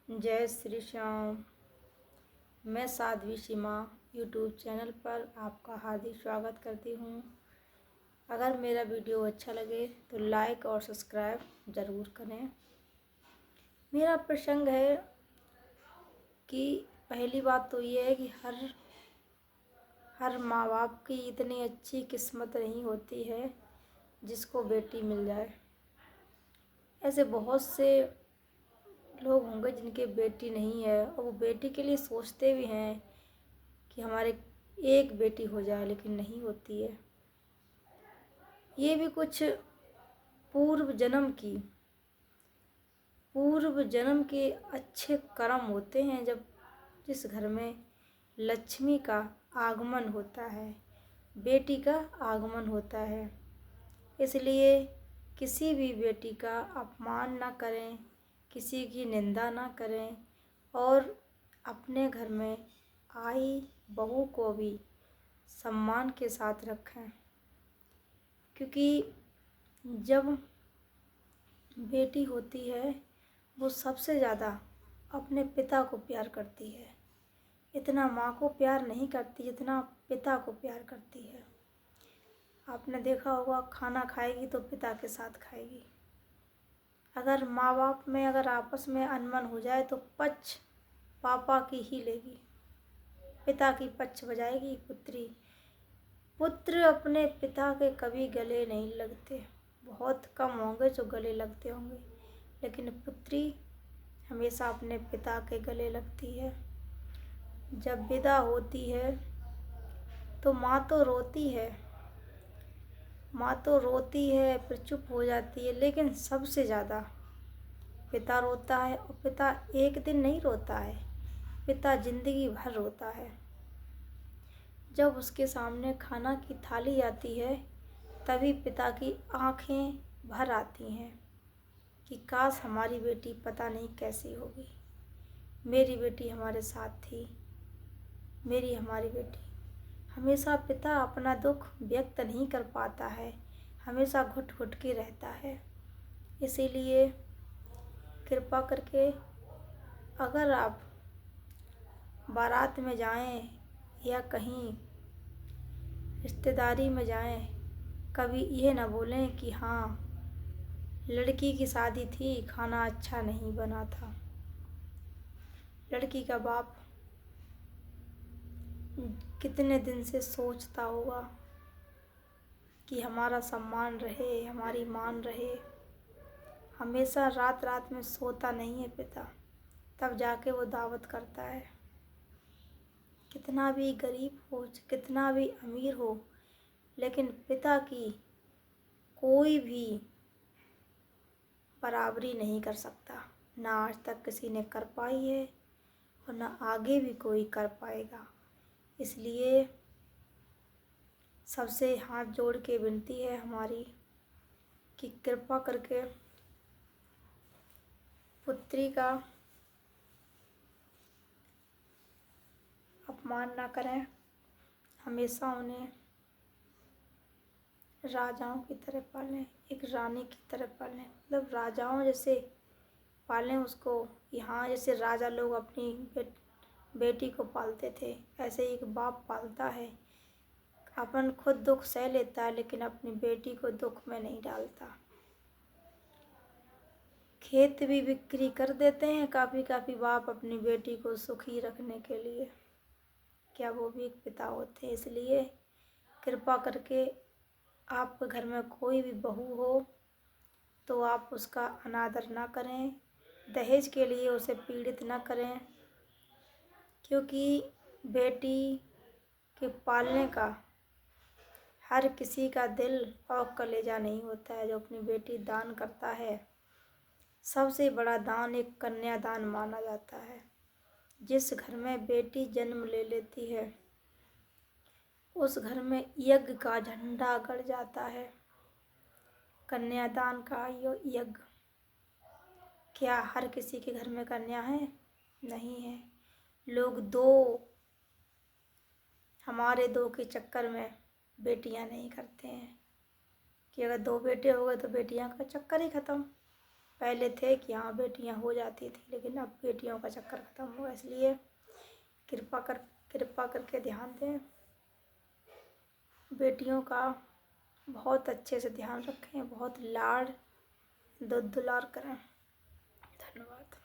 जय श्री श्याम। मैं साध्वी सीमा YouTube channel पर आपका हार्दिक स्वागत करती हूँ। अगर मेरा वीडियो अच्छा लगे तो लाइक और सब्सक्राइब ज़रूर करें। मेरा प्रसंग है कि पहली बात तो ये है कि हर माँ बाप की इतनी अच्छी किस्मत नहीं होती है जिसको बेटी मिल जाए। ऐसे बहुत से लोग होंगे जिनके बेटी नहीं है और वो बेटी के लिए सोचते भी हैं कि हमारे एक बेटी हो जाए, लेकिन नहीं होती है। ये भी कुछ पूर्व जन्म के अच्छे कर्म होते हैं। जब जिस घर में लक्ष्मी का आगमन होता है, बेटी का आगमन होता है, इसलिए किसी भी बेटी का अपमान ना करें, किसी की निंदा ना करें और अपने घर में आई बहू को भी सम्मान के साथ रखें। क्योंकि जब बेटी होती है वो सबसे ज़्यादा अपने पिता को प्यार करती है। इतना माँ को प्यार नहीं करती जितना पिता को प्यार करती है। आपने देखा होगा, खाना खाएगी तो पिता के साथ खाएगी। अगर माँ बाप में अगर आपस में अनबन हो जाए तो पक्ष पापा की ही लेगी, पिता की पक्ष बजाएगी पुत्री। पुत्र अपने पिता के कभी गले नहीं लगते, बहुत कम होंगे जो गले लगते होंगे, लेकिन पुत्री हमेशा अपने पिता के गले लगती है। जब विदा होती है तो माँ तो रोती है, फिर चुप हो जाती है, लेकिन सबसे ज़्यादा पिता रोता है। और पिता एक दिन नहीं रोता है, पिता जिंदगी भर रोता है। जब उसके सामने खाना की थाली आती है तभी पिता की आंखें भर आती हैं कि काश हमारी बेटी पता नहीं कैसी होगी, मेरी बेटी हमारे साथ थी, हमारी बेटी। हमेशा पिता अपना दुख व्यक्त नहीं कर पाता है, हमेशा घुट घुट के रहता है। इसीलिए कृपा करके अगर आप बारात में जाएं या कहीं रिश्तेदारी में जाएं, कभी ये ना बोलें कि हाँ लड़की की शादी थी, खाना अच्छा नहीं बना था। लड़की का बाप कितने दिन से सोचता होगा कि हमारा सम्मान रहे, हमारी मान रहे। हमेशा रात रात में सोता नहीं है पिता, तब जाके वो दावत करता है। कितना भी गरीब हो, कितना भी अमीर हो, लेकिन पिता की कोई भी बराबरी नहीं कर सकता। ना आज तक किसी ने कर पाई है और ना आगे भी कोई कर पाएगा। इसलिए सबसे हाथ जोड़ के विनती है हमारी कि कृपा करके पुत्री का अपमान ना करें। हमेशा उन्हें राजाओं की तरह पालें, एक रानी की तरह पालें। मतलब राजाओं जैसे पालें उसको। यहाँ जैसे राजा लोग अपनी बेटी को पालते थे, ऐसे एक बाप पालता है। अपन खुद दुख सह लेता है, लेकिन अपनी बेटी को दुख में नहीं डालता। खेत भी बिक्री कर देते हैं काफ़ी बाप अपनी बेटी को सुखी रखने के लिए। क्या वो भी एक पिता होते हैं? इसलिए कृपा करके आपके घर में कोई भी बहू हो तो आप उसका अनादर ना करें, दहेज के लिए उसे पीड़ित ना करें। क्योंकि बेटी के पालने का हर किसी का दिल और कलेजा नहीं होता है। जो अपनी बेटी दान करता है, सबसे बड़ा दान एक कन्यादान माना जाता है। जिस घर में बेटी जन्म ले लेती है उस घर में यज्ञ का झंडा गड़ जाता है, कन्यादान का यज्ञ। क्या हर किसी के घर में कन्या है? नहीं है। लोग हमारे दो के चक्कर में बेटियां नहीं करते हैं कि अगर 2 बेटे हो गए तो बेटियां का चक्कर ही ख़त्म। पहले थे कि हाँ बेटियां हो जाती थी, लेकिन अब बेटियों का चक्कर ख़त्म हुआ। इसलिए कृपा करके ध्यान दें, बेटियों का बहुत अच्छे से ध्यान रखें, बहुत लाड़ दुलार करें। धन्यवाद।